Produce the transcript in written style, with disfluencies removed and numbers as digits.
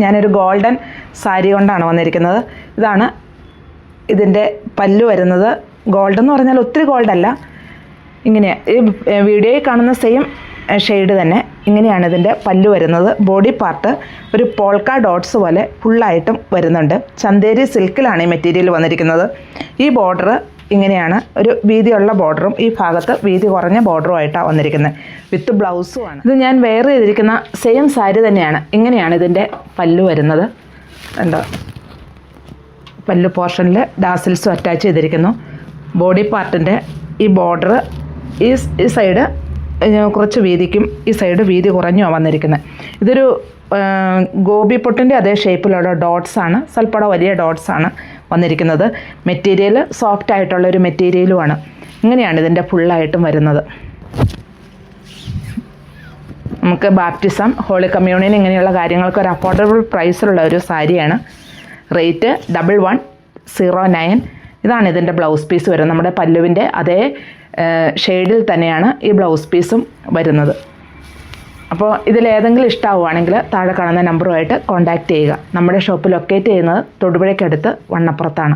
ഞാനൊരു ഗോൾഡൻ സാരി കൊണ്ടാണ് വന്നിരിക്കുന്നത്. ഇതാണ് ഇതിൻ്റെ പല്ലു വരുന്നത്. ഗോൾഡ് എന്ന് പറഞ്ഞാൽ ഒത്തിരി ഗോൾഡല്ല, ഇങ്ങനെ ഈ വീഡിയോയിൽ കാണുന്ന സെയിം ഷെയ്ഡ് തന്നെ ഇങ്ങനെയാണ് ഇതിൻ്റെ പല്ലു വരുന്നത്. ബോഡി പാർട്ട് ഒരു പോൾക്ക ഡോട്ട്സ് പോലെ ഫുള്ളായിട്ടും വരുന്നുണ്ട്. ചന്തേരി സിൽക്കിലാണ് ഈ മെറ്റീരിയൽ വന്നിരിക്കുന്നത്. ഈ ബോർഡർ ഇങ്ങനെയാണ്, ഒരു വീതിയുള്ള ബോർഡറും ഈ ഭാഗത്ത് വീതി കുറഞ്ഞ ബോർഡറുമായിട്ടാണ് വന്നിരിക്കുന്നത്. വിത്ത് ബ്ലൗസുമാണ്. ഇത് ഞാൻ വെയർ ചെയ്തിരിക്കുന്ന സെയിം സാരി തന്നെയാണ്. ഇങ്ങനെയാണ് ഇതിൻ്റെ പല്ലു വരുന്നത്. എന്താ പല്ലു പോർഷനിൽ ഡാസിൽസും അറ്റാച്ച് ചെയ്തിരിക്കുന്നു. ബോഡി പാർട്ടിൻ്റെ ഈ ബോർഡർ ഈ സൈഡ് കുറച്ച് വീതിക്കും ഈ സൈഡ് വീതി കുറഞ്ഞുമാണ് വന്നിരിക്കുന്നത്. ഇതൊരു ഗോബി പൊട്ടിൻ്റെ അതേ ഷേപ്പിലുള്ള ഡോട്ട്സാണ്, സ്വല്പം വലിയ ഡോട്ട്സാണ് വന്നിരിക്കുന്നത്. മെറ്റീരിയൽ സോഫ്റ്റ് ആയിട്ടുള്ളൊരു മെറ്റീരിയലുമാണ്. ഇങ്ങനെയാണ് ഇതിൻ്റെ ഫുള്ളായിട്ടും വരുന്നത്. നമുക്ക് ബാപ്റ്റിസം, ഹോളി കമ്മ്യൂണിയൻ ഇങ്ങനെയുള്ള കാര്യങ്ങൾക്ക് ഒരു അഫോർഡബിൾ പ്രൈസിലുള്ള ഒരു സാരിയാണ്. റേറ്റ് 1109. ഇതാണ് ഇതിൻ്റെ ബ്ലൗസ് പീസ് വരുന്നത്. നമ്മുടെ പല്ലുവിൻ്റെ അതേ ഷെയ്ഡിൽ തന്നെയാണ് ഈ ബ്ലൗസ് പീസും വരുന്നത്. അപ്പോൾ ഇതിലേതെങ്കിലും ഇഷ്ടമാവുകയാണെങ്കിൽ താഴെ കാണുന്ന നമ്പറുമായിട്ട് കോൺടാക്റ്റ് ചെയ്യുക. നമ്മുടെ ഷോപ്പ് ലൊക്കേറ്റ് ചെയ്യുന്നത് തൊടുപുഴയ്ക്കടുത്ത് വണ്ണപ്പുറത്താണ്.